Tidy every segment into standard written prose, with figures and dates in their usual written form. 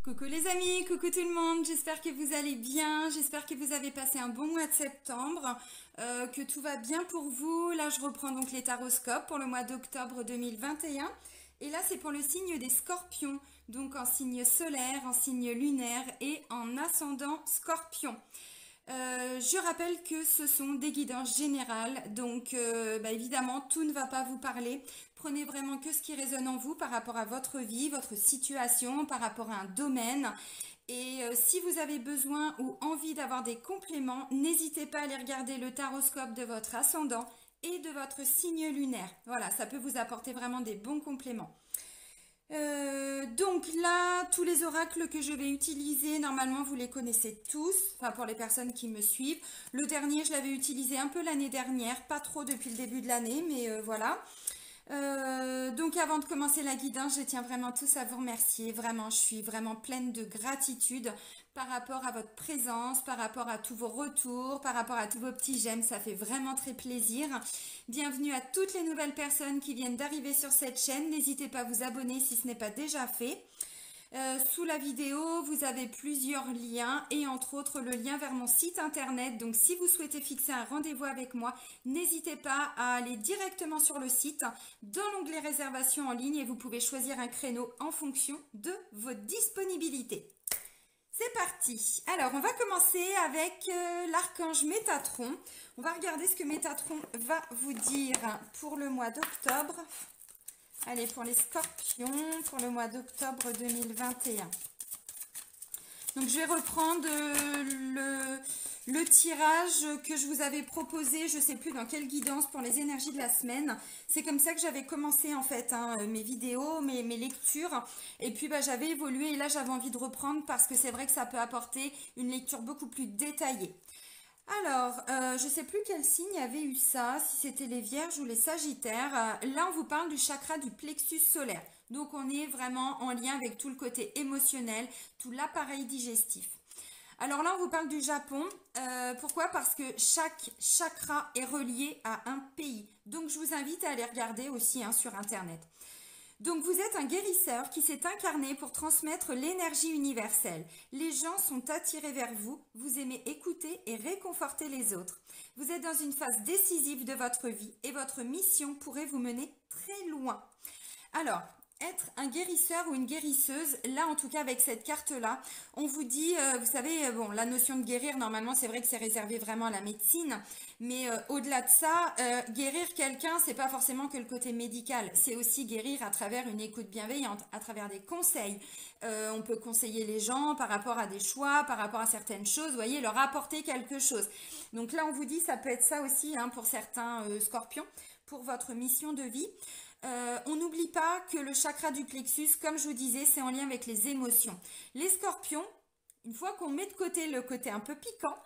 Coucou les amis, coucou tout le monde, j'espère que vous allez bien, j'espère que vous avez passé un bon mois de septembre, que tout va bien pour vous. Là je reprends donc les taroscopes pour le mois d'octobre 2021 et là c'est pour le signe des scorpions, donc en signe solaire, en signe lunaire et en ascendant scorpion. Je rappelle que ce sont des guidances générales, donc évidemment tout ne va pas vous parler. Prenez vraiment que ce qui résonne en vous par rapport à votre vie, votre situation, par rapport à un domaine. Et si vous avez besoin ou envie d'avoir des compléments, n'hésitez pas à aller regarder le taroscope de votre ascendant et de votre signe lunaire. Voilà, ça peut vous apporter vraiment des bons compléments. Donc là, tous les oracles que je vais utiliser, normalement vous les connaissez tous, enfin pour les personnes qui me suivent. Le dernier, je l'avais utilisé un peu l'année dernière, pas trop depuis le début de l'année, mais voilà. Donc avant de commencer la guidance, je tiens vraiment tous à vous remercier. Vraiment, je suis vraiment pleine de gratitude par rapport à votre présence, par rapport à tous vos retours, par rapport à tous vos petits j'aime. Ça fait vraiment très plaisir. Bienvenue à toutes les nouvelles personnes qui viennent d'arriver sur cette chaîne. N'hésitez pas à vous abonner si ce n'est pas déjà fait. Sous la vidéo, vous avez plusieurs liens et entre autres le lien vers mon site internet. Donc si vous souhaitez fixer un rendez-vous avec moi, n'hésitez pas à aller directement sur le site dans l'onglet réservation en ligne et vous pouvez choisir un créneau en fonction de votre disponibilité. C'est parti. Alors on va commencer avec l'archange Métatron. On va regarder ce que Métatron va vous dire pour le mois d'octobre. Allez, pour les scorpions, pour le mois d'octobre 2021. Donc, je vais reprendre le tirage que je vous avais proposé, je ne sais plus dans quelle guidance, pour les énergies de la semaine. C'est comme ça que j'avais commencé, en fait, mes vidéos, mes lectures. Et puis, j'avais évolué et là, j'avais envie de reprendre parce que c'est vrai que ça peut apporter une lecture beaucoup plus détaillée. Alors, je ne sais plus quel signe avait eu ça, si c'était les Vierges ou les Sagittaires. Là, on vous parle du chakra du plexus solaire. Donc, on est vraiment en lien avec tout le côté émotionnel, tout l'appareil digestif. Alors là, on vous parle du Japon. Pourquoi? Parce que chaque chakra est relié à un pays. Donc, je vous invite à aller regarder aussi sur Internet. Donc vous êtes un guérisseur qui s'est incarné pour transmettre l'énergie universelle. Les gens sont attirés vers vous, vous aimez écouter et réconforter les autres. Vous êtes dans une phase décisive de votre vie et votre mission pourrait vous mener très loin. Alors, être un guérisseur ou une guérisseuse, là en tout cas avec cette carte-là, on vous dit, vous savez, bon, la notion de guérir, normalement c'est vrai que c'est réservé vraiment à la médecine, mais au-delà de ça, guérir quelqu'un, c'est pas forcément que le côté médical, c'est aussi guérir à travers une écoute bienveillante, à travers des conseils. On peut conseiller les gens par rapport à des choix, par rapport à certaines choses, vous voyez, leur apporter quelque chose. Donc là on vous dit, ça peut être ça aussi pour certains scorpions, pour votre mission de vie. On n'oublie pas que le chakra du plexus, comme je vous disais, c'est en lien avec les émotions. Les scorpions, une fois qu'on met de côté le côté un peu piquant,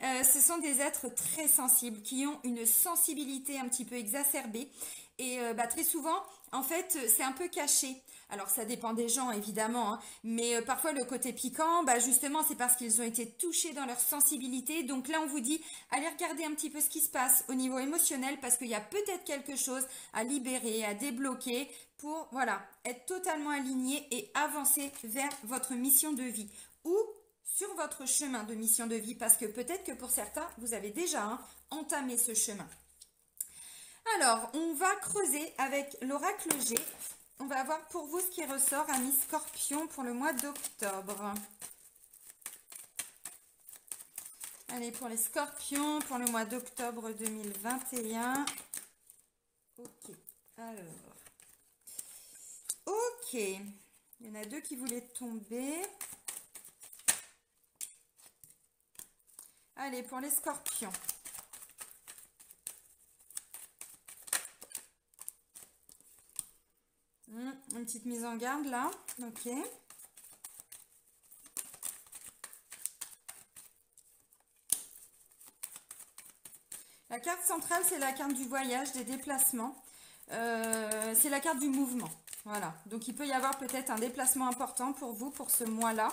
ce sont des êtres très sensibles, qui ont une sensibilité un petit peu exacerbée. Et très souvent, en fait, c'est un peu caché. Alors, ça dépend des gens, évidemment, mais parfois, le côté piquant, justement, c'est parce qu'ils ont été touchés dans leur sensibilité. Donc là, on vous dit, allez regarder un petit peu ce qui se passe au niveau émotionnel, parce qu'il y a peut-être quelque chose à libérer, à débloquer, pour, voilà, être totalement aligné et avancer vers votre mission de vie. Ou sur votre chemin de mission de vie, parce que peut-être que pour certains, vous avez déjà entamé ce chemin. Alors, on va creuser avec l'oracle G. On va voir pour vous ce qui ressort, amis Scorpion, pour le mois d'octobre. Allez, pour les Scorpions, pour le mois d'octobre 2021. Ok, alors. Ok, il y en a deux qui voulaient tomber. Allez, pour les Scorpions. Une petite mise en garde là, ok. La carte centrale, c'est la carte du voyage, des déplacements. C'est la carte du mouvement. Voilà, donc il peut y avoir peut-être un déplacement important pour vous pour ce mois-là.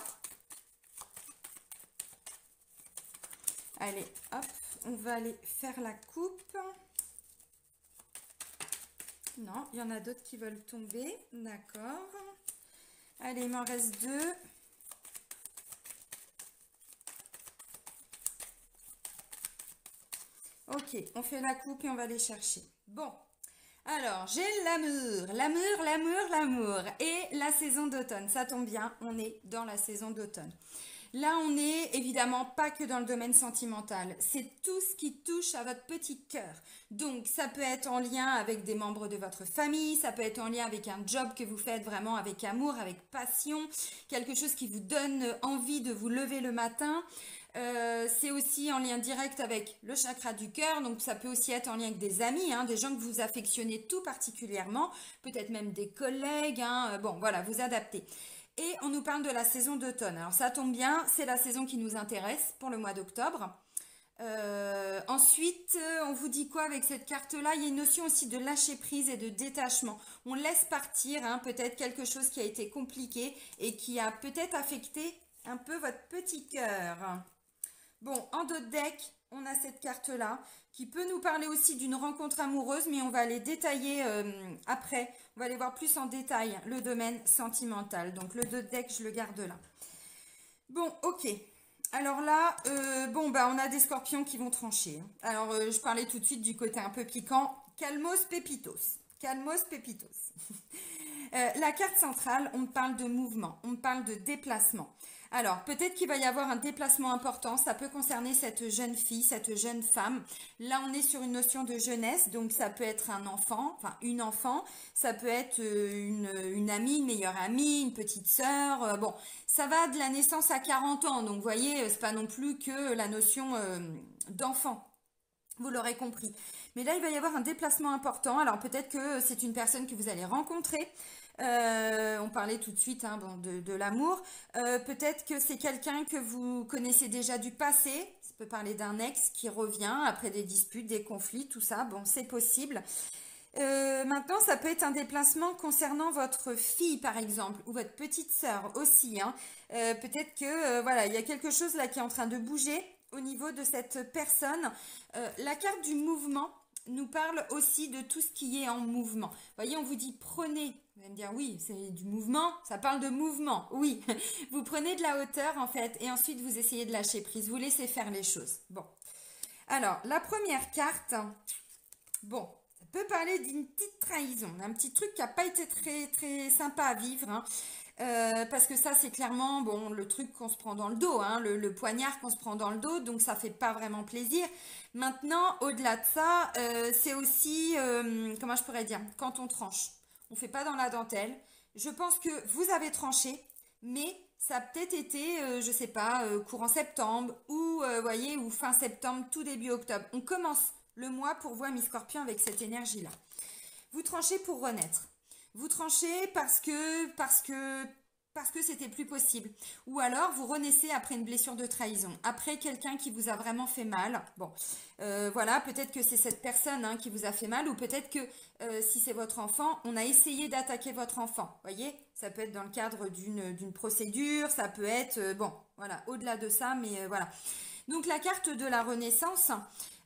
Allez, hop, on va aller faire la coupe. Non, il y en a d'autres qui veulent tomber. D'accord. Allez, il m'en reste deux. ok, on fait la coupe et on va les chercher. Bon, alors j'ai l'amour et la saison d'automne. Ça tombe bien, on est dans la saison d'automne. Là, on n'est évidemment pas que dans le domaine sentimental. C'est tout ce qui touche à votre petit cœur. Donc, ça peut être en lien avec des membres de votre famille, ça peut être en lien avec un job que vous faites vraiment avec amour, avec passion, quelque chose qui vous donne envie de vous lever le matin. C'est aussi en lien direct avec le chakra du cœur, donc ça peut aussi être en lien avec des amis, hein, des gens que vous affectionnez tout particulièrement, peut-être même des collègues, hein, bon voilà, vous adaptez. Et on nous parle de la saison d'automne. Alors ça tombe bien, c'est la saison qui nous intéresse pour le mois d'octobre. Ensuite, on vous dit quoi avec cette carte-là? Il y a une notion aussi de lâcher prise et de détachement. On laisse partir hein, peut-être quelque chose qui a été compliqué et qui a peut-être affecté un peu votre petit cœur. Bon, en d'autres decks, on a cette carte-là qui peut nous parler aussi d'une rencontre amoureuse, mais on va les détailler après. On va aller voir plus en détail le domaine sentimental. Donc le deck, je le garde là. Bon, ok. Alors là, bon, bah, on a des scorpions qui vont trancher. Alors, je parlais tout de suite du côté un peu piquant. Calmos Pépitos. Calmos Pépitos. La carte centrale, on parle de mouvement, on parle de déplacement. Alors, peut-être qu'il va y avoir un déplacement important, ça peut concerner cette jeune fille, cette jeune femme. Là, on est sur une notion de jeunesse, donc ça peut être un enfant, enfin une enfant, ça peut être une amie, une meilleure amie, une petite sœur. Bon, ça va de la naissance à 40 ans, donc vous voyez, c'est pas non plus que la notion d'enfant. Vous l'aurez compris. Mais là, il va y avoir un déplacement important. Alors, peut-être que c'est une personne que vous allez rencontrer. On parlait tout de suite hein, bon, de l'amour. Peut-être que c'est quelqu'un que vous connaissez déjà du passé. Ça peut parler d'un ex qui revient après des disputes, des conflits, tout ça. Bon, c'est possible. Maintenant, ça peut être un déplacement concernant votre fille, par exemple, ou votre petite sœur aussi. Hein. Peut-être que, voilà, il y a quelque chose là qui est en train de bouger au niveau de cette personne. La carte du mouvement nous parle aussi de tout ce qui est en mouvement. Vous voyez, on vous dit prenez. Vous allez me dire, oui, c'est du mouvement. Ça parle de mouvement. Oui, vous prenez de la hauteur, en fait, et ensuite vous essayez de lâcher prise. Vous laissez faire les choses. Bon. Alors, la première carte, bon, ça peut parler d'une petite trahison, un petit truc qui n'a pas été très, très sympa à vivre, hein. Parce que ça c'est clairement bon le truc qu'on se prend dans le dos, hein, le poignard qu'on se prend dans le dos, donc ça fait pas vraiment plaisir. Maintenant, au-delà de ça, c'est aussi, comment je pourrais dire, quand on tranche, on fait pas dans la dentelle. Je pense que vous avez tranché, mais ça a peut-être été, je sais pas, courant septembre ou, voyez, ou fin septembre, tout début octobre. On commence le mois pour voir mi Scorpion avec cette énergie-là. Vous tranchez pour renaître. Vous tranchez parce que c'était plus possible. Ou alors, vous renaissez après une blessure de trahison, après quelqu'un qui vous a vraiment fait mal. Bon, voilà, peut-être que c'est cette personne hein, qui vous a fait mal, ou peut-être que si c'est votre enfant, on a essayé d'attaquer votre enfant. Vous voyez, ça peut être dans le cadre d'une procédure, ça peut être, bon, voilà, au-delà de ça, mais voilà. Donc, la carte de la renaissance,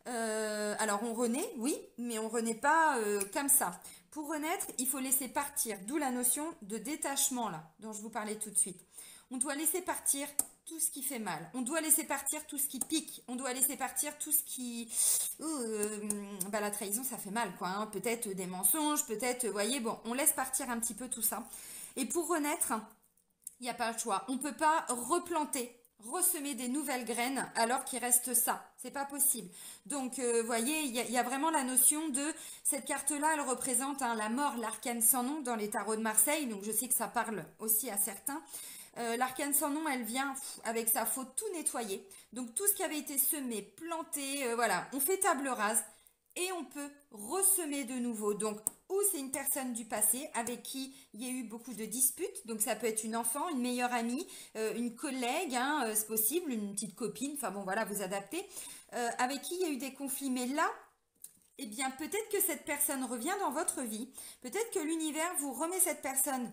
alors on renaît, oui, mais on renaît pas comme ça. Pour renaître, il faut laisser partir, d'où la notion de détachement là, dont je vous parlais tout de suite. On doit laisser partir tout ce qui fait mal. On doit laisser partir tout ce qui pique. On doit laisser partir tout ce qui... bah, la trahison, ça fait mal, quoi. Hein. Peut-être des mensonges, peut-être... Vous voyez, bon, on laisse partir un petit peu tout ça. Et pour renaître, il n'y a pas le choix. On ne peut pas replanter, ressemer des nouvelles graines alors qu'il reste ça. C'est pas possible. Donc, voyez, il y a vraiment la notion de... Cette carte-là, elle représente hein, la mort, l'arcane sans nom dans les tarots de Marseille. Donc, je sais que ça parle aussi à certains. L'arcane sans nom, elle vient avec ça, faut tout nettoyer. Donc, tout ce qui avait été semé, planté, voilà, on fait table rase et on peut ressemer de nouveau. Donc, ou c'est une personne du passé avec qui il y a eu beaucoup de disputes. Donc, ça peut être une enfant, une meilleure amie, une collègue, hein, c'est possible, une petite copine. Enfin bon, voilà, vous adaptez. Avec qui il y a eu des conflits. Mais là, eh bien, peut-être que cette personne revient dans votre vie. Peut-être que l'univers vous remet cette personne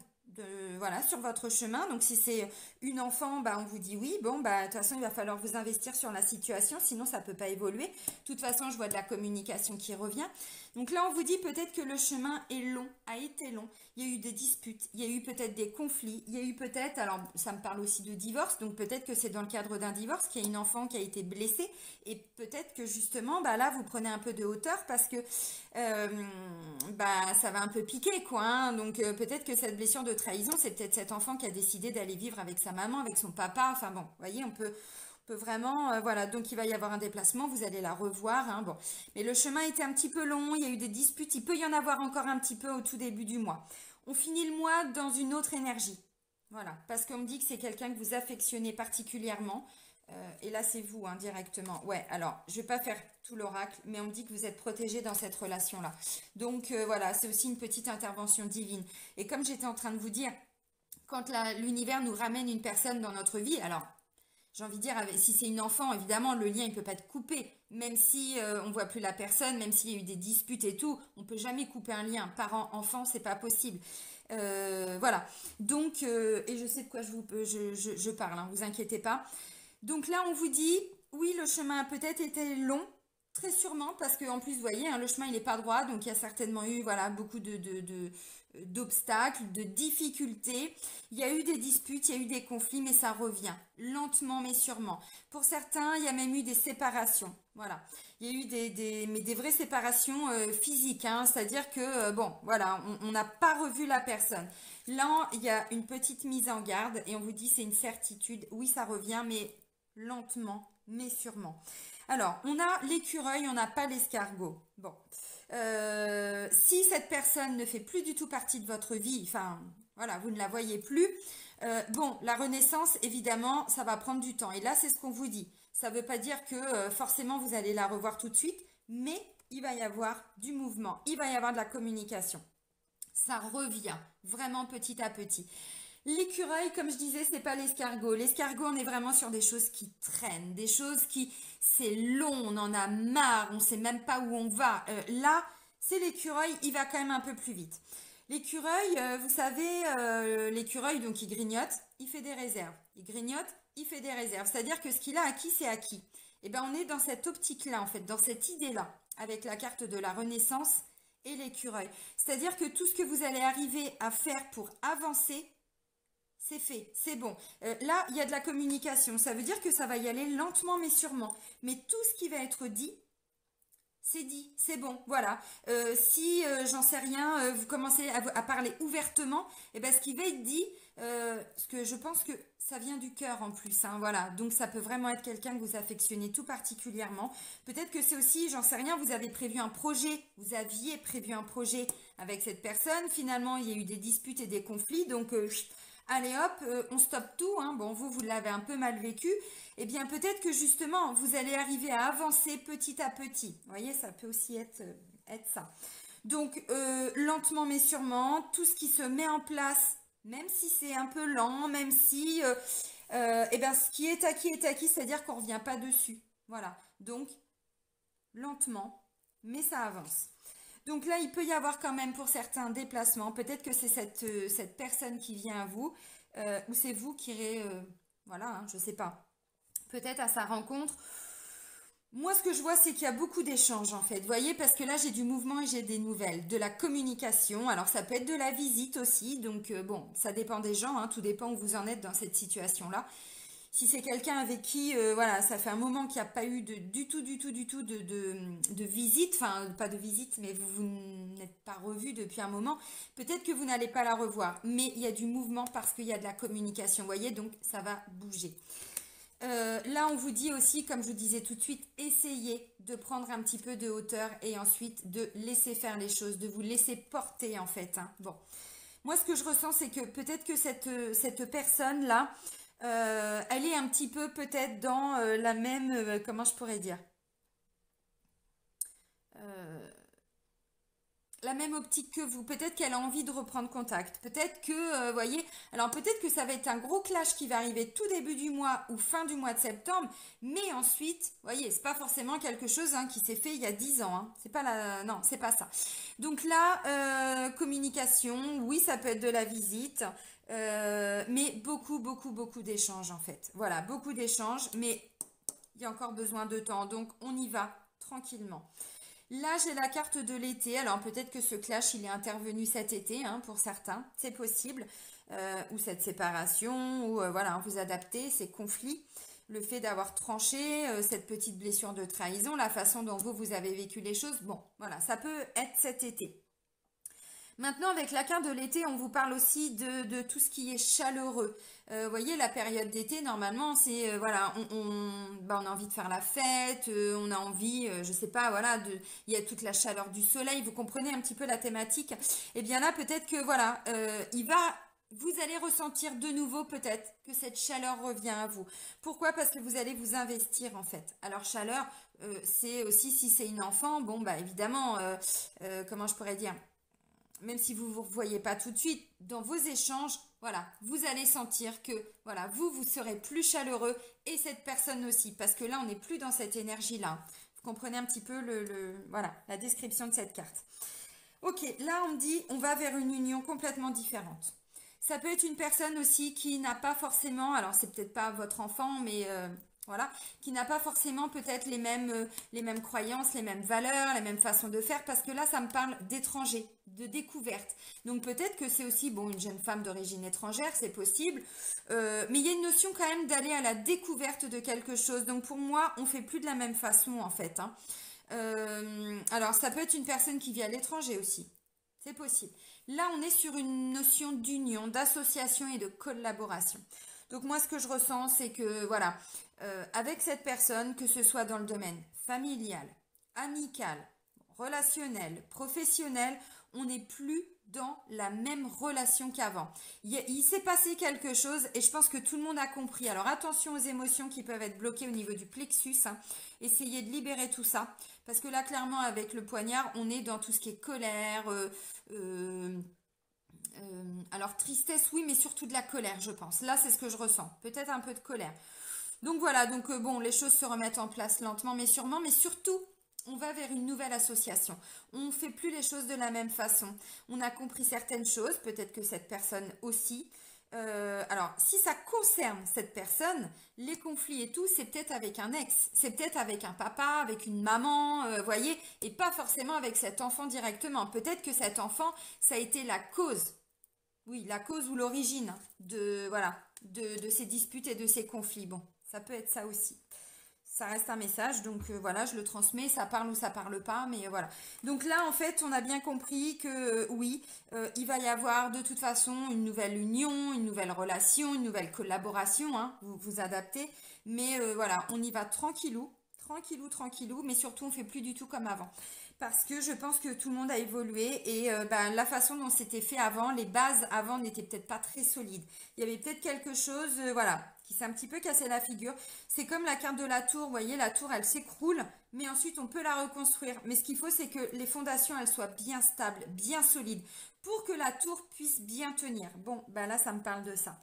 voilà, sur votre chemin. Donc si c'est une enfant, bah, on vous dit oui, bon, bah, de toute façon, il va falloir vous investir sur la situation, sinon ça ne peut pas évoluer. De toute façon, je vois de la communication qui revient. Donc là, on vous dit peut-être que le chemin est long, a été long. Il y a eu des disputes, il y a eu peut-être des conflits, il y a eu peut-être, alors ça me parle aussi de divorce, donc peut-être que c'est dans le cadre d'un divorce qu'il y a une enfant qui a été blessée, et peut-être que justement, bah là, vous prenez un peu de hauteur parce que euh, bah, ça va un peu piquer, quoi, hein. Donc peut-être que cette blessure de trahison, c'est peut-être cet enfant qui a décidé d'aller vivre avec sa maman, avec son papa. Enfin bon, vous voyez, on peut vraiment, voilà. Donc il va y avoir un déplacement, vous allez la revoir, hein, bon. Mais le chemin était un petit peu long, il y a eu des disputes, il peut y en avoir encore un petit peu au tout début du mois. On finit le mois dans une autre énergie. Voilà, parce qu'on me dit que c'est quelqu'un que vous affectionnez particulièrement. Et là, c'est vous, hein, directement. Ouais, alors, je vais pas faire tout l'oracle, mais on me dit que vous êtes protégé dans cette relation-là. Donc, voilà, c'est aussi une petite intervention divine. Et comme j'étais en train de vous dire, quand l'univers nous ramène une personne dans notre vie, alors, j'ai envie de dire, si c'est une enfant, évidemment, le lien, il peut pas être coupé. Même si on voit plus la personne, même s'il y a eu des disputes et tout, on peut jamais couper un lien. Parent-enfant, c'est pas possible. Voilà. Donc, et je sais de quoi je parle, hein, vous inquiétez pas. Donc là, on vous dit, oui, le chemin a peut-être été long, très sûrement, parce qu'en plus, vous voyez, hein, le chemin, il n'est pas droit, donc il y a certainement eu, voilà, beaucoup d'obstacles, de difficultés. Il y a eu des disputes, il y a eu des conflits, mais ça revient, lentement mais sûrement. Pour certains, il y a même eu des séparations, voilà. Il y a eu mais des vraies séparations physiques, hein, c'est-à-dire que, bon, voilà, on n'a pas revu la personne. Là, il y a une petite mise en garde et on vous dit c'est une certitude. Oui, ça revient, mais lentement, mais sûrement. Alors, on a l'écureuil, on n'a pas l'escargot. Bon. Si cette personne ne fait plus du tout partie de votre vie, enfin, voilà, vous ne la voyez plus, bon, la renaissance, évidemment, ça va prendre du temps. Et là, c'est ce qu'on vous dit. Ça ne veut pas dire que forcément vous allez la revoir tout de suite, mais il va y avoir du mouvement, il va y avoir de la communication. Ça revient vraiment petit à petit. L'écureuil, comme je disais, c'est pas l'escargot. L'escargot, on est vraiment sur des choses qui traînent, des choses qui, c'est long, on en a marre, on sait même pas où on va. Là, c'est l'écureuil, il va quand même un peu plus vite. L'écureuil, vous savez, l'écureuil, donc il grignote, il fait des réserves. Il grignote, il fait des réserves. C'est-à-dire que ce qu'il a acquis, c'est acquis. Et ben, on est dans cette optique-là, en fait, dans cette idée-là, avec la carte de la Renaissance et l'écureuil. C'est-à-dire que tout ce que vous allez arriver à faire pour avancer, c'est fait, c'est bon. Là, il y a de la communication. Ça veut dire que ça va y aller lentement mais sûrement. Mais tout ce qui va être dit, c'est bon, voilà. Si, j'en sais rien, vous commencez à parler ouvertement, et ben, ce qui va être dit, parce que je pense que ça vient du cœur en plus, hein, voilà. Donc ça peut vraiment être quelqu'un que vous affectionnez tout particulièrement. Peut-être que c'est aussi, j'en sais rien, vous aviez prévu un projet avec cette personne. Finalement, il y a eu des disputes et des conflits, donc allez hop, on stoppe tout, hein. Bon, vous l'avez un peu mal vécu. Eh bien, peut-être que justement, vous allez arriver à avancer petit à petit. Vous voyez, ça peut aussi être ça. Donc, lentement mais sûrement, tout ce qui se met en place, même si c'est un peu lent, même si, eh bien, ce qui est acquis, c'est-à-dire qu'on ne revient pas dessus. Voilà. Donc, lentement, mais ça avance. Donc là, il peut y avoir quand même pour certains déplacements. Peut-être que c'est cette personne qui vient à vous, ou c'est vous qui irez, voilà, hein, je ne sais pas, peut-être à sa rencontre. Moi, ce que je vois, c'est qu'il y a beaucoup d'échanges, en fait. Vous voyez, parce que là, j'ai du mouvement et j'ai des nouvelles, de la communication. Alors, ça peut être de la visite aussi. Donc, bon, ça dépend des gens, hein, tout dépend où vous en êtes dans cette situation-là. Si c'est quelqu'un avec qui, voilà, ça fait un moment qu'il n'y a pas eu du tout de visite, enfin, pas de visite, mais vous n'êtes pas revu depuis un moment, peut-être que vous n'allez pas la revoir. Mais il y a du mouvement parce qu'il y a de la communication, vous voyez, donc ça va bouger. Là, on vous dit aussi, comme je vous disais tout de suite, essayez de prendre un petit peu de hauteur et ensuite de laisser faire les choses, de vous laisser porter en fait, hein. Bon, moi, ce que je ressens, c'est que peut-être que cette personne-là, elle est un petit peu peut-être dans la même, comment je pourrais dire, la même optique que vous. Peut-être qu'elle a envie de reprendre contact. Peut-être que, voyez, alors peut-être que ça va être un gros clash qui va arriver tout début du mois ou fin du mois de septembre, mais ensuite, voyez, c'est pas forcément quelque chose hein, qui s'est fait il y a 10 ans. Hein. C'est pas la, non, c'est pas ça. Donc là, communication, oui, ça peut être de la visite, mais beaucoup, beaucoup, beaucoup d'échanges en fait. Voilà, beaucoup d'échanges, mais il y a encore besoin de temps, donc on y va tranquillement. Là, j'ai la carte de l'été. Alors, peut-être que ce clash, il est intervenu cet été, hein, pour certains. C'est possible. Ou cette séparation, ou voilà, hein, vous adaptez, ces conflits. Le fait d'avoir tranché, cette petite blessure de trahison, la façon dont vous avez vécu les choses. Bon, voilà, ça peut être cet été. Maintenant, avec la carte de l'été, on vous parle aussi de tout ce qui est chaleureux. Vous voyez, la période d'été, normalement, c'est, voilà, on a envie de faire la fête, on a envie, je sais pas, voilà, il y a toute la chaleur du soleil, vous comprenez un petit peu la thématique. Et bien là, peut-être que, voilà, vous allez ressentir de nouveau peut-être que cette chaleur revient à vous. Pourquoi? Parce que vous allez vous investir en fait. Alors chaleur, c'est aussi si c'est une enfant, bon bah évidemment, comment je pourrais dire? Même si vous ne vous revoyez pas tout de suite, dans vos échanges, voilà, vous allez sentir que voilà, vous serez plus chaleureux et cette personne aussi, parce que là, on n'est plus dans cette énergie-là. Vous comprenez un petit peu voilà, la description de cette carte. Ok, là, on me dit, on va vers une union complètement différente. Ça peut être une personne aussi qui n'a pas forcément, alors c'est peut-être pas votre enfant, mais voilà, qui n'a pas forcément peut-être les mêmes croyances, les mêmes valeurs, les mêmes façons de faire, parce que là, ça me parle d'étrangers, de découverte. Donc peut-être que c'est aussi, bon, une jeune femme d'origine étrangère, c'est possible, mais il y a une notion quand même d'aller à la découverte de quelque chose. Donc pour moi, on fait plus de la même façon en fait. Hein. Alors ça peut être une personne qui vit à l'étranger aussi. C'est possible. Là, on est sur une notion d'union, d'association et de collaboration. Donc moi, ce que je ressens, c'est que, voilà, avec cette personne, que ce soit dans le domaine familial, amical, relationnel, professionnel, on n'est plus dans la même relation qu'avant. Il s'est passé quelque chose et je pense que tout le monde a compris. Alors attention aux émotions qui peuvent être bloquées au niveau du plexus. Hein. Essayez de libérer tout ça. Parce que là, clairement, avec le poignard, on est dans tout ce qui est colère. Alors tristesse, oui, mais surtout de la colère, je pense. Là, c'est ce que je ressens. Peut-être un peu de colère. Donc voilà, donc bon, les choses se remettent en place lentement, mais sûrement. Mais surtout, on va vers une nouvelle association. On ne fait plus les choses de la même façon. On a compris certaines choses, peut-être que cette personne aussi. Alors, si ça concerne cette personne, les conflits et tout, c'est peut-être avec un ex, c'est peut-être avec un papa, avec une maman, voyez, et pas forcément avec cet enfant directement. Peut-être que cet enfant, ça a été la cause, oui, la cause ou l'origine de, voilà, de ces disputes et de ces conflits. Bon, ça peut être ça aussi. Ça reste un message, donc voilà, je le transmets, ça parle ou ça parle pas, mais voilà. Donc là, en fait, on a bien compris que oui, il va y avoir de toute façon une nouvelle union, une nouvelle relation, une nouvelle collaboration, hein, vous vous adaptez, mais voilà, on y va tranquillou, tranquillou, tranquillou, mais surtout on fait plus du tout comme avant. Parce que je pense que tout le monde a évolué et ben, la façon dont c'était fait avant, les bases avant n'étaient peut-être pas très solides. Il y avait peut-être quelque chose, voilà, qui s'est un petit peu cassé la figure. C'est comme la carte de la tour, vous voyez, la tour, elle s'écroule, mais ensuite on peut la reconstruire. Mais ce qu'il faut, c'est que les fondations, elles soient bien stables, bien solides, pour que la tour puisse bien tenir. Bon, ben là, ça me parle de ça.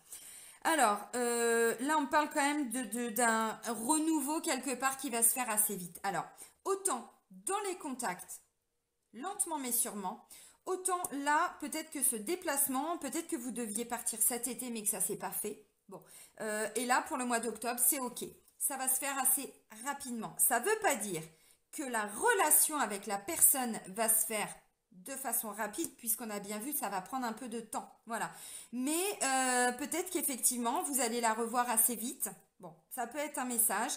Alors, là, on parle quand même d'un renouveau quelque part qui va se faire assez vite. Alors, autant dans les contacts, lentement mais sûrement, autant là, peut-être que ce déplacement, peut-être que vous deviez partir cet été mais que ça s'est pas fait. Bon, et là, pour le mois d'octobre, c'est OK. Ça va se faire assez rapidement. Ça ne veut pas dire que la relation avec la personne va se faire de façon rapide, puisqu'on a bien vu, ça va prendre un peu de temps. Voilà. Mais peut-être qu'effectivement, vous allez la revoir assez vite. Bon, ça peut être un message.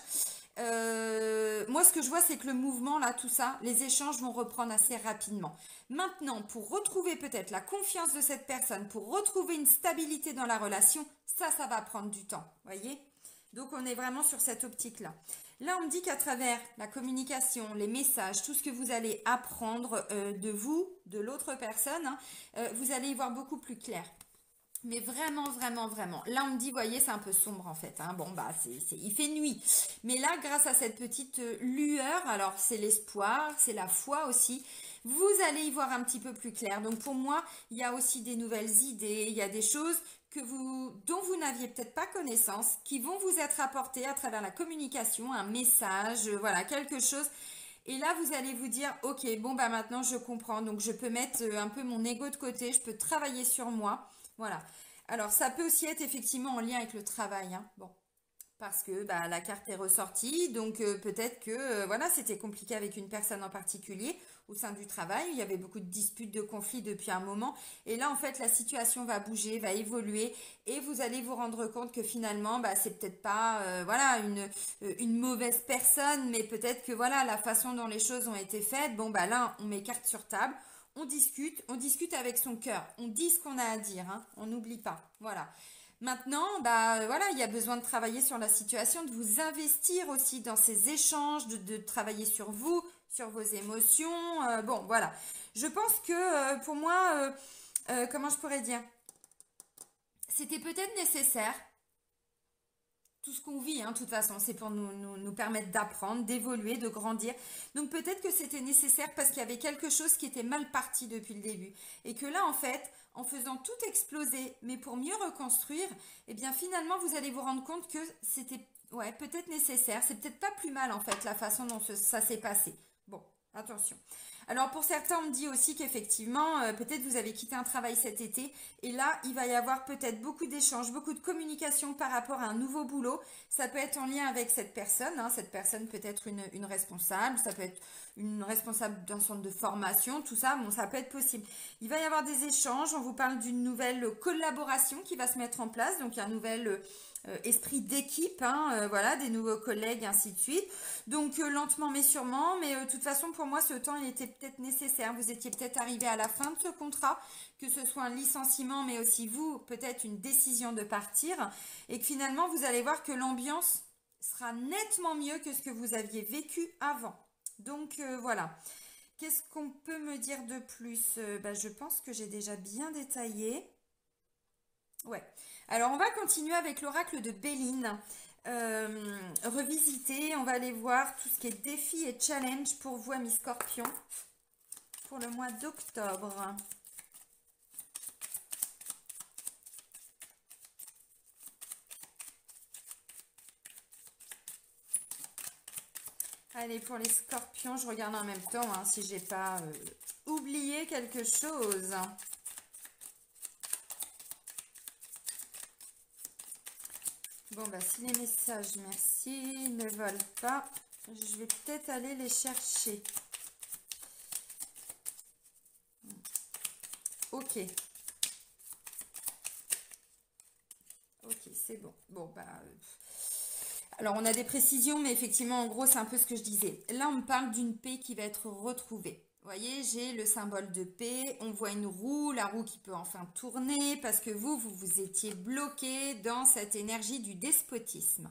Moi, ce que je vois, c'est que le mouvement, là, tout ça, les échanges vont reprendre assez rapidement. Maintenant, pour retrouver peut-être la confiance de cette personne, pour retrouver une stabilité dans la relation, ça va prendre du temps. Voyez? Donc, on est vraiment sur cette optique-là. Là, on me dit qu'à travers la communication, les messages, tout ce que vous allez apprendre de vous, de l'autre personne, hein, vous allez y voir beaucoup plus clair. Mais vraiment, vraiment, vraiment. Là, on me dit, voyez, c'est un peu sombre en fait. Hein. Bon, bah, il fait nuit. Mais là, grâce à cette petite lueur, alors c'est l'espoir, c'est la foi aussi. vous allez y voir un petit peu plus clair. Donc pour moi, il y a aussi des nouvelles idées, il y a des choses dont vous n'aviez peut-être pas connaissance, qui vont vous être apportées à travers la communication, un message, voilà, quelque chose. Et là, vous allez vous dire, ok, bon, bah maintenant je comprends, donc je peux mettre un peu mon ego de côté, je peux travailler sur moi, voilà. Alors, ça peut aussi être effectivement en lien avec le travail, hein. Bon, parce que bah, la carte est ressortie, donc peut-être que voilà, c'était compliqué avec une personne en particulier au sein du travail. Il y avait beaucoup de disputes, de conflits depuis un moment. Et là, en fait, la situation va bouger, va évoluer, et vous allez vous rendre compte que finalement, bah, c'est peut-être pas voilà une mauvaise personne, mais peut-être que voilà la façon dont les choses ont été faites. Bon, bah là, on met carte sur table. On discute avec son cœur, on dit ce qu'on a à dire, hein, on n'oublie pas. Voilà. Maintenant, bah voilà, il y a besoin de travailler sur la situation, de vous investir aussi dans ces échanges, de travailler sur vous, sur vos émotions. Bon, voilà. Je pense que pour moi, comment je pourrais dire, c'était peut-être nécessaire. Tout ce qu'on vit, hein, de toute façon, c'est pour nous permettre d'apprendre, d'évoluer, de grandir. Donc peut-être que c'était nécessaire parce qu'il y avait quelque chose qui était mal parti depuis le début. Et que là, en fait, en faisant tout exploser, mais pour mieux reconstruire, eh bien finalement, vous allez vous rendre compte que c'était ouais, peut-être nécessaire. C'est peut-être pas plus mal, en fait, la façon dont ça s'est passé. Bon, attention. Alors pour certains, on me dit aussi qu'effectivement, peut-être vous avez quitté un travail cet été et là, il va y avoir peut-être beaucoup d'échanges, beaucoup de communication par rapport à un nouveau boulot. Ça peut être en lien avec cette personne, hein. Cette personne peut être une responsable, ça peut être une responsable d'un centre de formation, tout ça, bon, ça peut être possible. Il va y avoir des échanges, on vous parle d'une nouvelle collaboration qui va se mettre en place, donc il y a un nouvel esprit d'équipe, hein, voilà, des nouveaux collègues, ainsi de suite. Donc lentement mais sûrement, mais de toute façon pour moi ce temps il était peut-être nécessaire. Vous étiez peut-être arrivé à la fin de ce contrat, que ce soit un licenciement, mais aussi vous, peut-être une décision de partir, et que finalement vous allez voir que l'ambiance sera nettement mieux que ce que vous aviez vécu avant. Donc voilà. Qu'est-ce qu'on peut me dire de plus? Bah, je pense que j'ai déjà bien détaillé. Ouais. Alors, on va continuer avec l'oracle de Béline. Revisiter, on va aller voir tout ce qui est défi et challenge pour vous, amis Scorpions, pour le mois d'octobre. Allez, pour les Scorpions, je regarde en même temps hein, si j'ai pas oublié quelque chose. Bon, bah, si les messages, merci, ne volent pas, je vais peut-être aller les chercher. Ok. Ok, c'est bon. Bon, bah... alors, on a des précisions, mais effectivement, en gros, c'est un peu ce que je disais. Là, on me parle d'une paix qui va être retrouvée. Vous voyez, j'ai le symbole de paix. On voit une roue, la roue qui peut enfin tourner parce que vous étiez bloqué dans cette énergie du despotisme.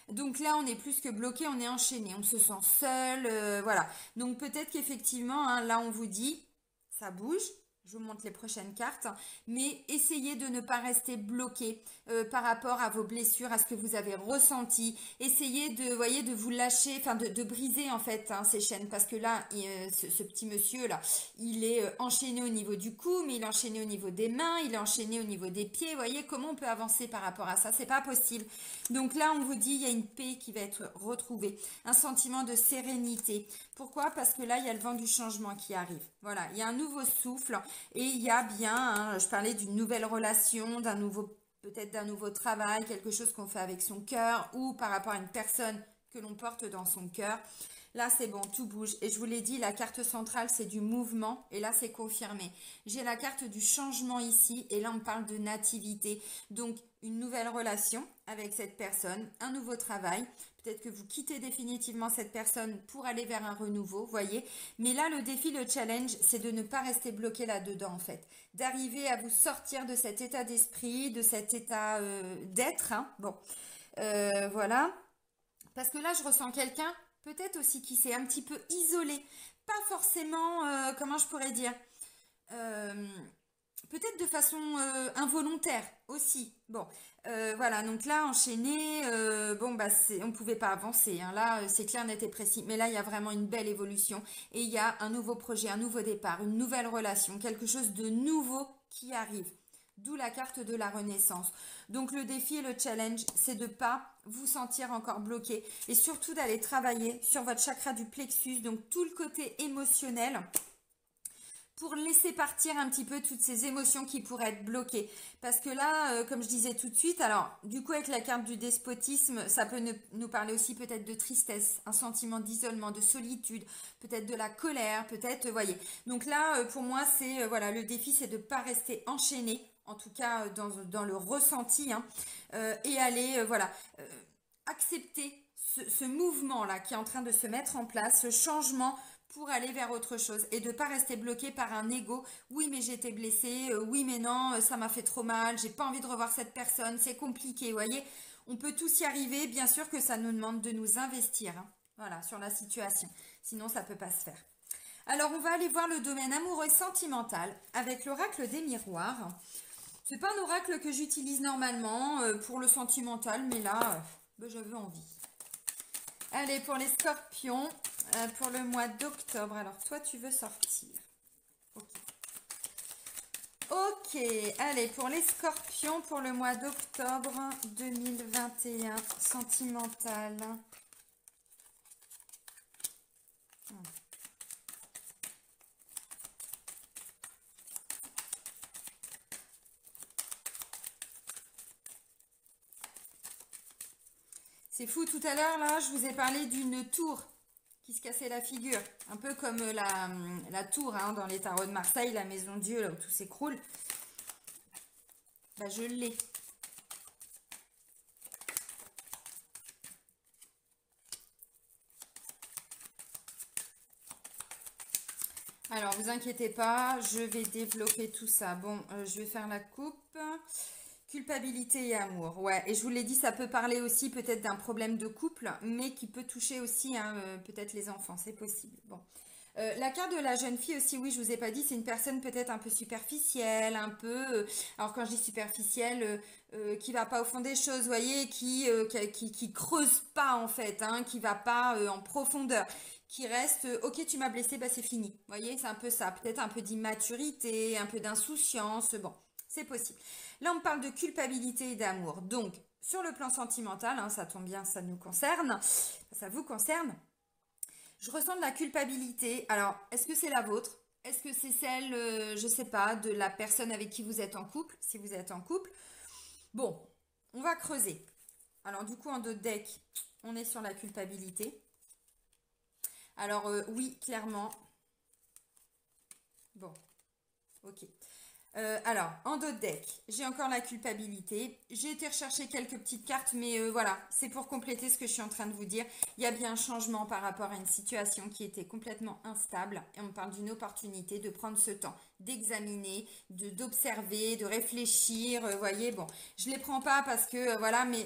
Donc là, on est plus que bloqué, on est enchaîné, on se sent seul, voilà. Donc peut-être qu'effectivement, hein, là, on vous dit, ça bouge. Je vous montre les prochaines cartes, mais essayez de ne pas rester bloqué par rapport à vos blessures, à ce que vous avez ressenti. Essayez de, voyez, de vous lâcher, enfin de briser en fait hein, ces chaînes, parce que là, ce petit monsieur là, il est enchaîné au niveau du cou, mais il est enchaîné au niveau des mains, il est enchaîné au niveau des pieds. Vous voyez comment on peut avancer par rapport à ça? C'est pas possible. Donc là, on vous dit, il y a une paix qui va être retrouvée, un sentiment de sérénité. Pourquoi? Parce que là, il y a le vent du changement qui arrive. Voilà, il y a un nouveau souffle et il y a bien, hein, je parlais d'une nouvelle relation, d'un nouveau, peut-être d'un nouveau travail, quelque chose qu'on fait avec son cœur ou par rapport à une personne que l'on porte dans son cœur. Là, c'est bon, tout bouge. Et je vous l'ai dit, la carte centrale, c'est du mouvement. Et là, c'est confirmé. J'ai la carte du changement ici. Et là, on parle de nativité. Donc, une nouvelle relation avec cette personne, un nouveau travail. Peut-être que vous quittez définitivement cette personne pour aller vers un renouveau, voyez. Mais là, le défi, le challenge, c'est de ne pas rester bloqué là-dedans, en fait. D'arriver à vous sortir de cet état d'esprit, de cet état d'être. Hein. Bon, voilà. Parce que là, je ressens quelqu'un, peut-être aussi qui s'est un petit peu isolé. Pas forcément, comment je pourrais dire, euh, peut-être de façon involontaire aussi. Bon, voilà, donc là, enchaîné, bon, bah, on pouvait pas avancer, hein. Là, c'est clair, net et précis. Mais là, il y a vraiment une belle évolution. Et il y a un nouveau projet, un nouveau départ, une nouvelle relation, quelque chose de nouveau qui arrive. D'où la carte de la renaissance. Donc le défi et le challenge, c'est de pas vous sentir encore bloqué et surtout d'aller travailler sur votre chakra du plexus, donc tout le côté émotionnel, pour laisser partir un petit peu toutes ces émotions qui pourraient être bloquées. Parce que là, comme je disais tout de suite, alors du coup avec la carte du despotisme, ça peut nous parler aussi peut-être de tristesse, un sentiment d'isolement, de solitude, peut-être de la colère, peut-être, voyez. Donc là, pour moi, c'est, voilà, le défi, c'est de ne pas rester enchaîné, en tout cas dans le ressenti, hein, et aller, voilà, accepter ce mouvement-là qui est en train de se mettre en place, ce changement pour aller vers autre chose et de ne pas rester bloqué par un ego. Oui, mais j'ai été blessée. Oui, mais non, ça m'a fait trop mal. J'ai pas envie de revoir cette personne. C'est compliqué, vous voyez. On peut tous y arriver. Bien sûr que ça nous demande de nous investir, hein, voilà, sur la situation. Sinon, ça peut pas se faire. Alors, on va aller voir le domaine amoureux et sentimental avec l'oracle des miroirs. C'est pas un oracle que j'utilise normalement pour le sentimental, mais là, ben, j'avais envie. Allez, pour les scorpions, pour le mois d'octobre. Alors, toi, tu veux sortir. Ok. Ok, allez, pour les scorpions, pour le mois d'octobre 2021, sentimental. C'est fou, tout à l'heure, là, je vous ai parlé d'une tour qui se cassait la figure. Un peu comme la tour, hein, dans les tarots de Marseille, la maison Dieu, là où tout s'écroule. Bah, je l'ai. Alors, vous inquiétez pas, je vais développer tout ça. Bon, je vais faire la coupe. Culpabilité et amour, ouais. Et je vous l'ai dit, ça peut parler aussi peut-être d'un problème de couple, mais qui peut toucher aussi, hein, peut-être les enfants, c'est possible. Bon. La carte de la jeune fille aussi, oui, je vous ai pas dit, c'est une personne peut-être un peu superficielle, un peu, alors quand je dis superficielle, qui va pas au fond des choses, vous voyez, qui creuse pas en fait, hein, qui va pas en profondeur, qui reste, ok, tu m'as blessé, bah c'est fini, vous voyez, c'est un peu ça, peut-être un peu d'immaturité, un peu d'insouciance, bon, c'est possible. Là, on parle de culpabilité et d'amour, donc sur le plan sentimental, hein, ça tombe bien, ça nous concerne, ça vous concerne. Je ressens de la culpabilité. Alors, est-ce que c'est la vôtre? Est-ce que c'est celle, je sais pas, de la personne avec qui vous êtes en couple, si vous êtes en couple? Bon, on va creuser. Alors, du coup, en dos de deck, on est sur la culpabilité. Alors, oui, clairement. Bon, ok. Alors, en dos de deck, j'ai encore la culpabilité. J'ai été rechercher quelques petites cartes, mais voilà, c'est pour compléter ce que je suis en train de vous dire. Il y a bien un changement par rapport à une situation qui était complètement instable. Et on parle d'une opportunité de prendre ce temps, d'examiner, d'observer, de réfléchir. Vous voyez, bon, je ne les prends pas parce que, voilà, mais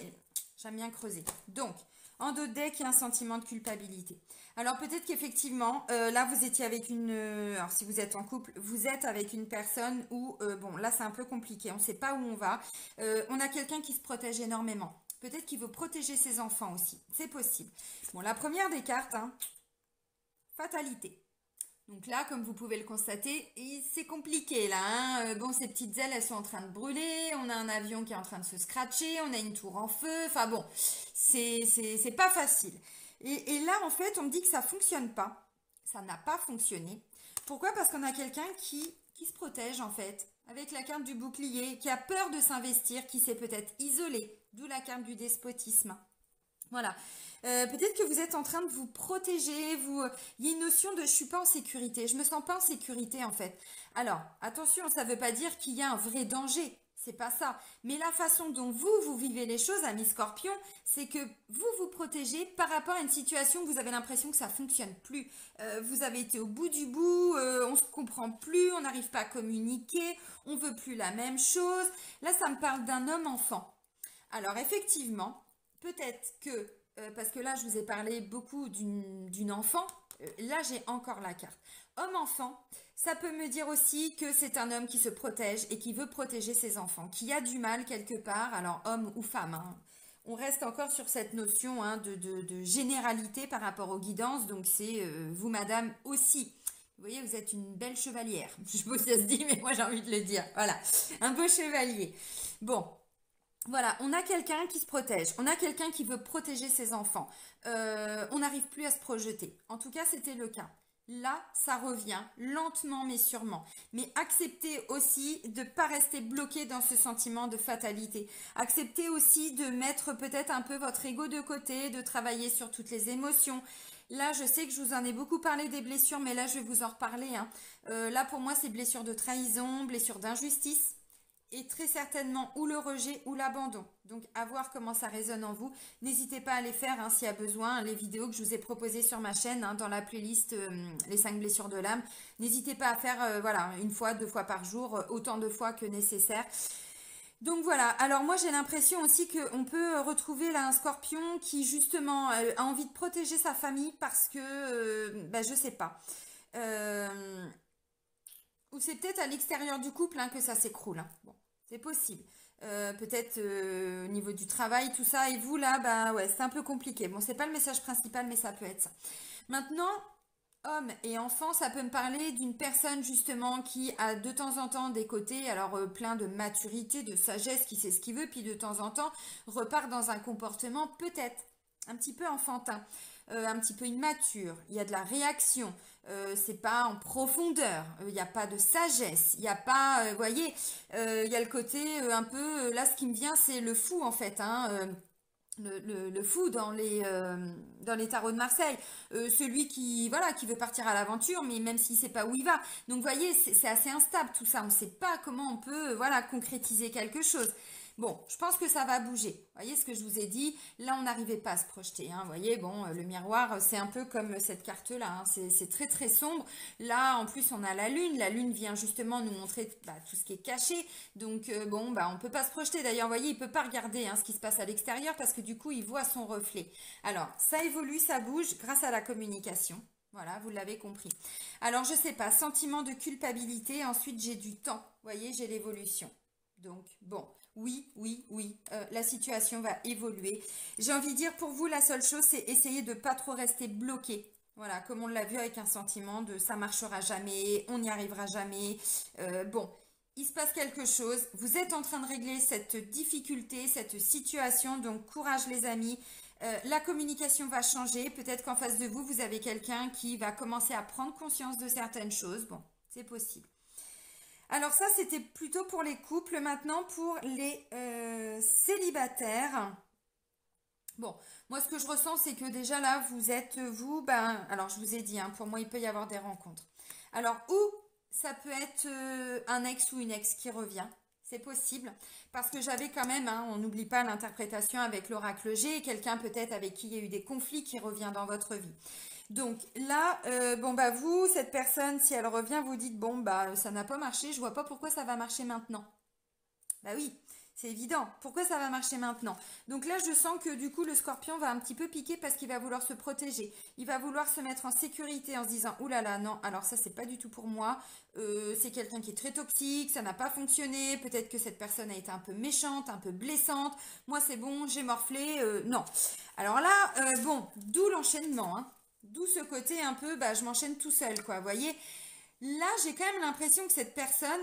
j'aime bien creuser. Donc, en dos de deck, il y a un sentiment de culpabilité. Alors peut-être qu'effectivement, là vous étiez avec une... alors si vous êtes en couple, vous êtes avec une personne où, bon là c'est un peu compliqué, on ne sait pas où on va. On a quelqu'un qui se protège énormément. Peut-être qu'il veut protéger ses enfants aussi, c'est possible. Bon, la première des cartes, hein, fatalité. Donc là, comme vous pouvez le constater, c'est compliqué là, hein. Bon, ces petites ailes, elles sont en train de brûler. On a un avion qui est en train de se scratcher. On a une tour en feu. Enfin bon, c'est pas facile. Et là, en fait, on me dit que ça fonctionne pas. Ça n'a pas fonctionné. Pourquoi? Parce qu'on a quelqu'un qui se protège en fait, avec la carte du bouclier, qui a peur de s'investir, qui s'est peut-être isolé, d'où la carte du despotisme. Voilà. Peut-être que vous êtes en train de vous protéger, il y a une notion de je suis pas en sécurité, je me sens pas en sécurité en fait. Alors, attention, ça ne veut pas dire qu'il y a un vrai danger, c'est pas ça. Mais la façon dont vous vivez les choses, amis Scorpion, c'est que vous vous protégez par rapport à une situation où vous avez l'impression que ça fonctionne plus. Vous avez été au bout du bout, on se comprend plus, on n'arrive pas à communiquer, on veut plus la même chose. Là, ça me parle d'un homme-enfant. Alors, effectivement, peut-être que, parce que là, je vous ai parlé beaucoup d'une enfant, là, j'ai encore la carte. Homme-enfant, ça peut me dire aussi que c'est un homme qui se protège et qui veut protéger ses enfants, qui a du mal quelque part, alors homme ou femme, hein. On reste encore sur cette notion hein, de généralité par rapport aux guidances, donc c'est vous madame aussi. Vous voyez, vous êtes une belle chevalière. Je sais pas si ça se dit, mais moi j'ai envie de le dire. Voilà, un beau chevalier. Bon, voilà, on a quelqu'un qui se protège, on a quelqu'un qui veut protéger ses enfants. On n'arrive plus à se projeter. En tout cas, c'était le cas. Là, ça revient lentement mais sûrement. Mais acceptez aussi de ne pas rester bloqué dans ce sentiment de fatalité. Acceptez aussi de mettre peut-être un peu votre ego de côté, de travailler sur toutes les émotions. Là, je sais que je vous en ai beaucoup parlé des blessures, mais là, je vais vous en reparler, hein. Là, pour moi, c'est blessure de trahison, blessure d'injustice et très certainement ou le rejet ou l'abandon. Donc à voir comment ça résonne en vous. N'hésitez pas à les faire hein, s'il y a besoin. Les vidéos que je vous ai proposées sur ma chaîne, hein, dans la playlist Les 5 blessures de l'âme. N'hésitez pas à faire voilà, une fois, 2 fois par jour, autant de fois que nécessaire. Donc voilà, alors moi j'ai l'impression aussi qu'on peut retrouver là un scorpion qui justement a envie de protéger sa famille parce que, je sais pas. Ou c'est peut-être à l'extérieur du couple hein, que ça s'écroule. Hein. Bon. C'est possible. Peut-être au niveau du travail, tout ça. Et vous, là, bah ouais, c'est un peu compliqué. Bon, c'est pas le message principal, mais ça peut être ça. Maintenant, hommes et enfants, ça peut me parler d'une personne justement qui a de temps en temps des côtés, alors plein de maturité, de sagesse, qui sait ce qu'il veut, puis de temps en temps repart dans un comportement peut-être un petit peu enfantin, un petit peu immature. Il y a de la réaction. C'est pas en profondeur, il n'y a pas de sagesse, il n'y a pas, vous voyez, il y a le côté un peu, là ce qui me vient c'est le fou en fait, hein, le fou dans les tarots de Marseille, celui qui voilà qui veut partir à l'aventure mais même s'il sait pas où il va. Donc vous voyez c'est assez instable tout ça, on ne sait pas comment on peut voilà concrétiser quelque chose. Bon, je pense que ça va bouger. Vous voyez ce que je vous ai dit? Là, on n'arrivait pas à se projeter. Hein. Vous voyez, bon, le miroir, c'est un peu comme cette carte-là. Hein. C'est très, très sombre. Là, en plus, on a la lune. La lune vient justement nous montrer tout ce qui est caché. Donc, on ne peut pas se projeter. D'ailleurs, vous voyez, il ne peut pas regarder hein, ce qui se passe à l'extérieur parce que du coup, il voit son reflet. Alors, ça évolue, ça bouge grâce à la communication. Voilà, vous l'avez compris. Alors, je sais pas, sentiment de culpabilité. Ensuite, j'ai du temps. Vous voyez, j'ai l'évolution. Donc, bon, oui, la situation va évoluer. J'ai envie de dire, pour vous, la seule chose, c'est essayer de ne pas trop rester bloqué. Voilà, comme on l'a vu avec un sentiment de ça marchera jamais, on n'y arrivera jamais. Bon, il se passe quelque chose. Vous êtes en train de régler cette difficulté, cette situation. Donc, courage les amis. La communication va changer. Peut-être qu'en face de vous, vous avez quelqu'un qui va commencer à prendre conscience de certaines choses. Bon, c'est possible. Alors ça, c'était plutôt pour les couples. Maintenant, pour les célibataires. Bon, moi, ce que je ressens, c'est que déjà là, vous êtes, vous, alors je vous ai dit, hein, pour moi, il peut y avoir des rencontres. Alors, ou ça peut être un ex ou une ex qui revient. C'est possible. Parce que j'avais quand même, hein, on n'oublie pas l'interprétation avec l'oracle G, quelqu'un peut-être avec qui il y a eu des conflits qui revient dans votre vie. Donc là, vous, cette personne, si elle revient, vous dites, ça n'a pas marché, je vois pas pourquoi ça va marcher maintenant. Bah oui, c'est évident. Pourquoi ça va marcher maintenant? Donc là, je sens que du coup, le scorpion va un petit peu piquer parce qu'il va vouloir se protéger. Il va vouloir se mettre en sécurité en se disant, ouh là là, non, alors ça, c'est pas du tout pour moi. C'est quelqu'un qui est très toxique, ça n'a pas fonctionné. Peut-être que cette personne a été un peu méchante, un peu blessante. Moi, c'est bon, j'ai morflé. Non. Alors là, d'où l'enchaînement, hein. D'où ce côté un peu, je m'enchaîne tout seul, quoi. Vous voyez, là, j'ai quand même l'impression que cette personne,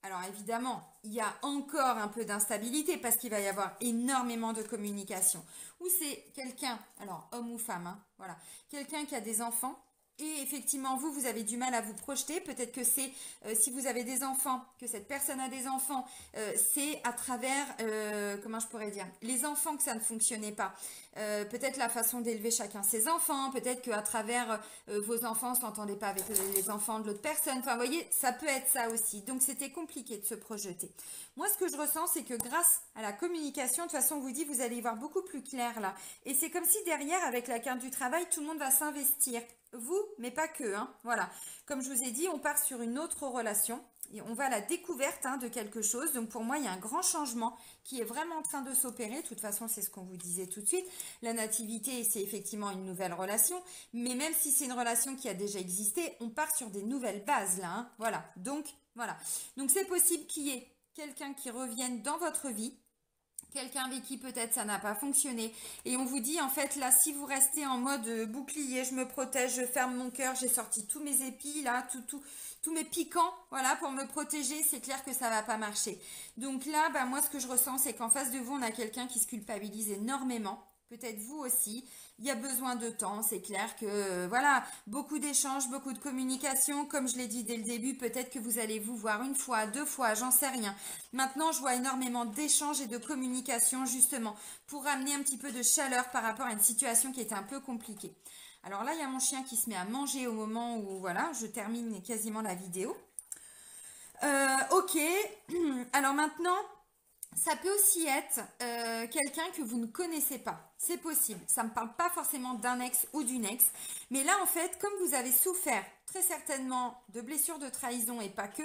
alors évidemment, il y a encore un peu d'instabilité parce qu'il va y avoir énormément de communication. Ou c'est quelqu'un, alors homme ou femme, hein, voilà, quelqu'un qui a des enfants. Et effectivement, vous avez du mal à vous projeter. Peut-être que c'est, si vous avez des enfants, que cette personne a des enfants, c'est à travers, comment je pourrais dire, les enfants que ça ne fonctionnait pas. Peut-être la façon d'élever chacun ses enfants. Peut-être qu'à travers vos enfants, on ne s'entendait pas avec les enfants de l'autre personne. Enfin, vous voyez, ça peut être ça aussi. Donc, c'était compliqué de se projeter. Moi, ce que je ressens, c'est que grâce à la communication, de toute façon, on vous dit, vous allez y voir beaucoup plus clair là. Et c'est comme si derrière, avec la carte du travail, tout le monde va s'investir. Vous, mais pas que, hein. Voilà. Comme je vous ai dit, on part sur une autre relation. Et on va à la découverte de quelque chose. Donc pour moi, il y a un grand changement qui est vraiment en train de s'opérer. De toute façon, c'est ce qu'on vous disait tout de suite. La nativité, c'est effectivement une nouvelle relation. Mais même si c'est une relation qui a déjà existé, on part sur des nouvelles bases là. Voilà. Donc, voilà. Donc c'est possible qu'il y ait quelqu'un qui revienne dans votre vie. Quelqu'un avec qui peut-être ça n'a pas fonctionné. Et on vous dit en fait là, si vous restez en mode bouclier, je me protège, je ferme mon cœur, j'ai sorti tous mes épis là, tous mes piquants, voilà, pour me protéger, c'est clair que ça va pas marcher. Donc là, bah, moi ce que je ressens, c'est qu'en face de vous, on a quelqu'un qui se culpabilise énormément. Peut-être vous aussi. Il y a besoin de temps, c'est clair que voilà, beaucoup d'échanges, beaucoup de communication. Comme je l'ai dit dès le début, peut-être que vous allez vous voir une fois, deux fois, j'en sais rien. Maintenant, je vois énormément d'échanges et de communication justement pour amener un petit peu de chaleur par rapport à une situation qui était un peu compliquée. Alors là, il y a mon chien qui se met à manger au moment où voilà, je termine quasiment la vidéo. Ok, alors maintenant, ça peut aussi être quelqu'un que vous ne connaissez pas. C'est possible. Ça ne me parle pas forcément d'un ex ou d'une ex. Mais là, en fait, comme vous avez souffert très certainement de blessures de trahison et pas que,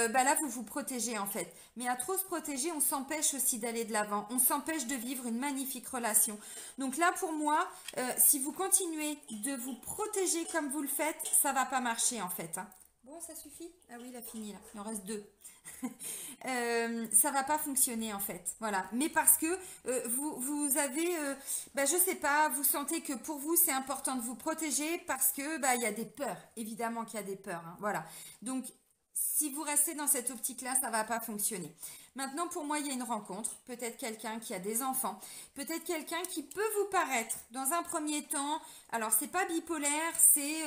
bah là, vous vous protégez en fait. Mais à trop se protéger, on s'empêche aussi d'aller de l'avant. On s'empêche de vivre une magnifique relation. Donc là, pour moi, si vous continuez de vous protéger comme vous le faites, ça va pas marcher en fait. Bon, ça suffit? Ah oui, il a fini là. Il en reste deux. Ça va pas fonctionner en fait, voilà. Mais parce que vous avez, je sais pas, vous sentez que pour vous c'est important de vous protéger parce que il y a des peurs, évidemment qu'il y a des peurs, voilà. Donc si vous restez dans cette optique-là, ça va pas fonctionner. Maintenant, pour moi, il y a une rencontre. Peut-être quelqu'un qui a des enfants. Peut-être quelqu'un qui peut vous paraître, dans un premier temps, alors c'est pas bipolaire, c'est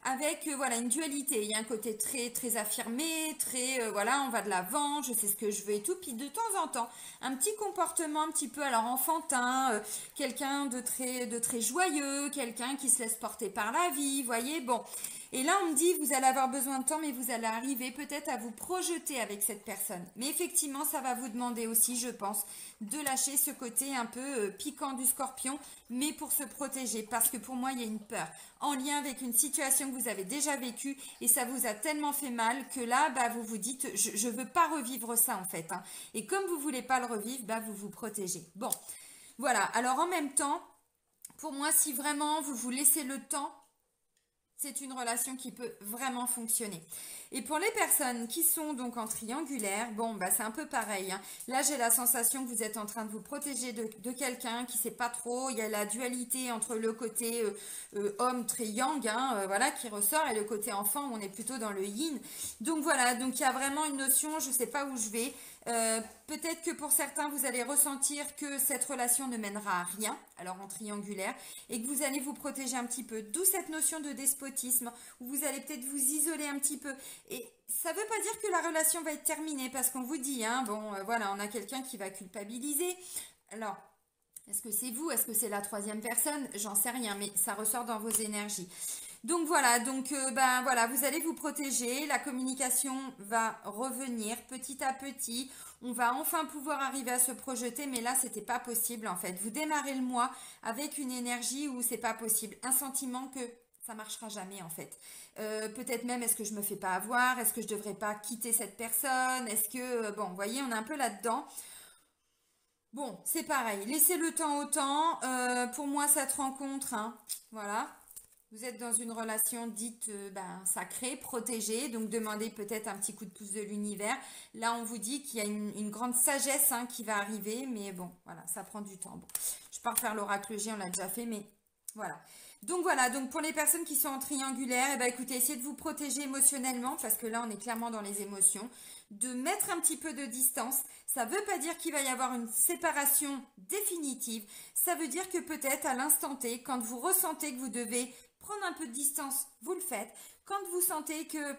avec voilà une dualité. Il y a un côté très très affirmé, très voilà, on va de l'avant, je sais ce que je veux et tout. Puis de temps en temps, un petit comportement un petit peu alors enfantin, quelqu'un de très joyeux, quelqu'un qui se laisse porter par la vie, voyez, bon. Et là, on me dit, vous allez avoir besoin de temps, mais vous allez arriver peut-être à vous projeter avec cette personne. Mais effectivement, ça va vous demander aussi, je pense, de lâcher ce côté un peu piquant du scorpion, mais pour se protéger. Parce que pour moi, il y a une peur en lien avec une situation que vous avez déjà vécue et ça vous a tellement fait mal que là, vous vous dites, je ne veux pas revivre ça en fait. Et comme vous ne voulez pas le revivre, vous vous protégez. Bon, voilà. Alors en même temps, pour moi, si vraiment vous vous laissez le temps, c'est une relation qui peut vraiment fonctionner. Et pour les personnes qui sont donc en triangulaire, bon, c'est un peu pareil. Là, j'ai la sensation que vous êtes en train de vous protéger de quelqu'un qui ne sait pas trop. Il y a la dualité entre le côté homme très yang, voilà, qui ressort, et le côté enfant où on est plutôt dans le yin. Donc voilà, donc il y a vraiment une notion, je ne sais pas où je vais. Peut-être que pour certains, vous allez ressentir que cette relation ne mènera à rien, alors en triangulaire, et que vous allez vous protéger un petit peu. D'où cette notion de despotisme, où vous allez peut-être vous isoler un petit peu. Et ça ne veut pas dire que la relation va être terminée, parce qu'on vous dit, voilà, on a quelqu'un qui va culpabiliser. Alors, est-ce que c'est vous? Est-ce que c'est la troisième personne? J'en sais rien, mais ça ressort dans vos énergies. Donc voilà, voilà, vous allez vous protéger, la communication va revenir petit à petit, on va enfin pouvoir arriver à se projeter, mais là c'était pas possible en fait. Vous démarrez le mois avec une énergie où c'est pas possible, un sentiment que ça marchera jamais en fait. Peut-être même est-ce que je me fais pas avoir, est-ce que je devrais pas quitter cette personne, est-ce que bon, vous voyez, on est un peu là-dedans. Bon, c'est pareil, laissez le temps au temps. Pour moi, cette rencontre, voilà. Vous êtes dans une relation dite sacrée, protégée, donc demandez peut-être un petit coup de pouce de l'univers. Là, on vous dit qu'il y a une grande sagesse qui va arriver, mais bon, voilà, ça prend du temps. Bon, je ne vais pas refaire l'oracle G, on l'a déjà fait, mais voilà. Donc voilà, donc pour les personnes qui sont en triangulaire, écoutez, essayez de vous protéger émotionnellement, parce que là, on est clairement dans les émotions, de mettre un petit peu de distance. Ça ne veut pas dire qu'il va y avoir une séparation définitive. Ça veut dire que peut-être à l'instant T, quand vous ressentez que vous devez prendre un peu de distance, vous le faites. Quand vous sentez que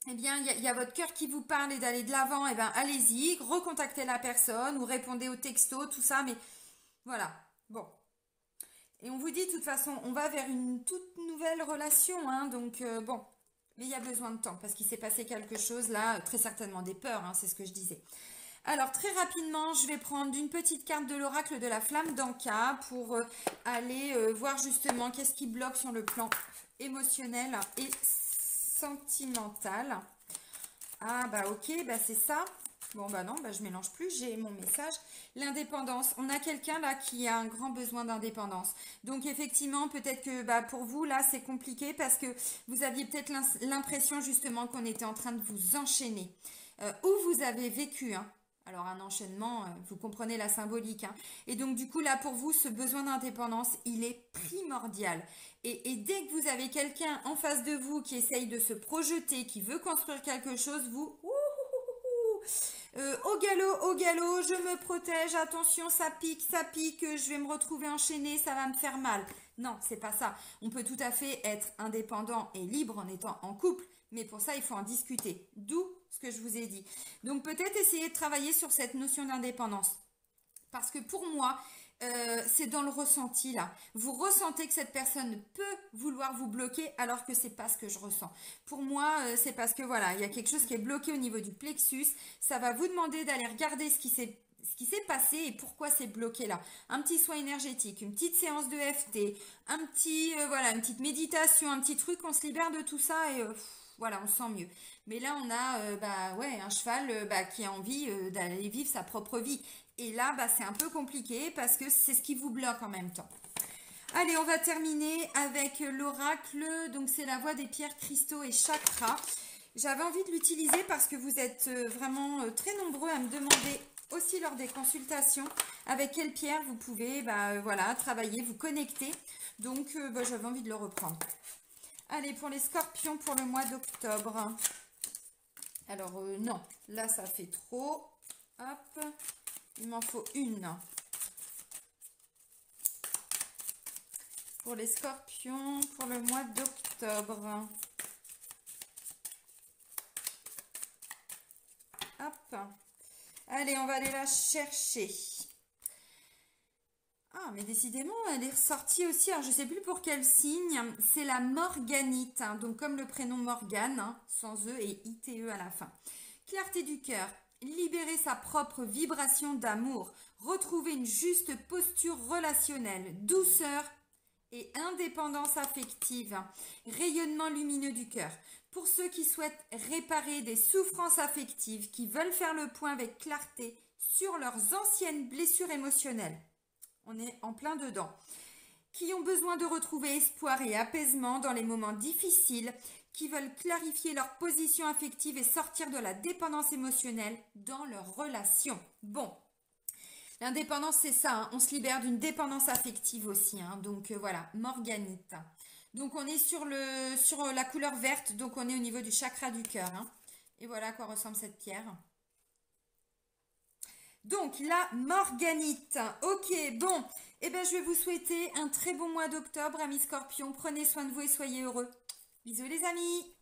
il y a votre cœur qui vous parle et d'aller de l'avant, allez-y, recontactez la personne ou répondez au texto, tout ça, mais voilà, bon. Et on vous dit, de toute façon, on va vers une toute nouvelle relation, donc bon. Mais il y a besoin de temps, parce qu'il s'est passé quelque chose là, très certainement des peurs, c'est ce que je disais. Alors très rapidement, je vais prendre une petite carte de l'oracle de la flamme d'Anka pour aller voir justement qu'est-ce qui bloque sur le plan émotionnel et sentimental. Ah, bah ok, bah c'est ça. Bon, bah non, bah je mélange plus, j'ai mon message. L'indépendance. On a quelqu'un là qui a un grand besoin d'indépendance. Donc effectivement, peut-être que bah, pour vous, là, c'est compliqué parce que vous aviez peut-être l'impression justement qu'on était en train de vous enchaîner. Ou vous avez vécu, hein. Alors un enchaînement, vous comprenez la symbolique, hein. Et donc du coup, là, pour vous, ce besoin d'indépendance, il est primordial. Et dès que vous avez quelqu'un en face de vous qui essaye de se projeter, qui veut construire quelque chose, vous... au galop, je me protège, attention, ça pique, je vais me retrouver enchaîné, ça va me faire mal. Non, c'est pas ça. On peut tout à fait être indépendant et libre en étant en couple, mais pour ça, il faut en discuter. D'où ce que je vous ai dit. Donc peut-être essayer de travailler sur cette notion d'indépendance. Parce que pour moi, c'est dans le ressenti là. Vous ressentez que cette personne peut vouloir vous bloquer alors que c'est pas ce que je ressens. Pour moi, c'est parce que voilà, il y a quelque chose qui est bloqué au niveau du plexus. Ça va vous demander d'aller regarder ce qui s'est passé et pourquoi c'est bloqué là. Un petit soin énergétique, une petite séance de FT, un petit voilà, une petite méditation, un petit truc, on se libère de tout ça et voilà, on se sent mieux. Mais là, on a bah ouais, un cheval bah, qui a envie d'aller vivre sa propre vie. Et là, bah, c'est un peu compliqué parce que c'est ce qui vous bloque en même temps. Allez, on va terminer avec l'oracle. Donc, c'est la voie des pierres, cristaux et chakras. J'avais envie de l'utiliser parce que vous êtes vraiment très nombreux à me demander aussi lors des consultations avec quelle pierre vous pouvez bah, voilà, travailler, vous connecter. Donc, bah, j'avais envie de le reprendre. Allez, pour les scorpions pour le mois d'octobre. Alors, non, là, ça fait trop. Hop. Il m'en faut une. Pour les scorpions, pour le mois d'octobre. Hop. Allez, on va aller la chercher. Ah, mais décidément, elle est ressortie aussi. Alors, je ne sais plus pour quel signe. C'est la morganite. Hein, donc, comme le prénom Morgane, hein, sans E et ITE à la fin. Clarté du cœur. Libérer sa propre vibration d'amour, retrouver une juste posture relationnelle, douceur et indépendance affective, rayonnement lumineux du cœur. Pour ceux qui souhaitent réparer des souffrances affectives, qui veulent faire le point avec clarté sur leurs anciennes blessures émotionnelles. On est en plein dedans. Qui ont besoin de retrouver espoir et apaisement dans les moments difficiles, qui veulent clarifier leur position affective et sortir de la dépendance émotionnelle dans leur relation. Bon, l'indépendance c'est ça, hein. On se libère d'une dépendance affective aussi, hein. Donc voilà, morganite. Donc on est sur la couleur verte, donc on est au niveau du chakra du cœur, hein. Et voilà à quoi ressemble cette pierre. Donc la morganite, ok, bon, eh ben je vais vous souhaiter un très bon mois d'octobre, amis scorpions, prenez soin de vous et soyez heureux. Bisous les amis!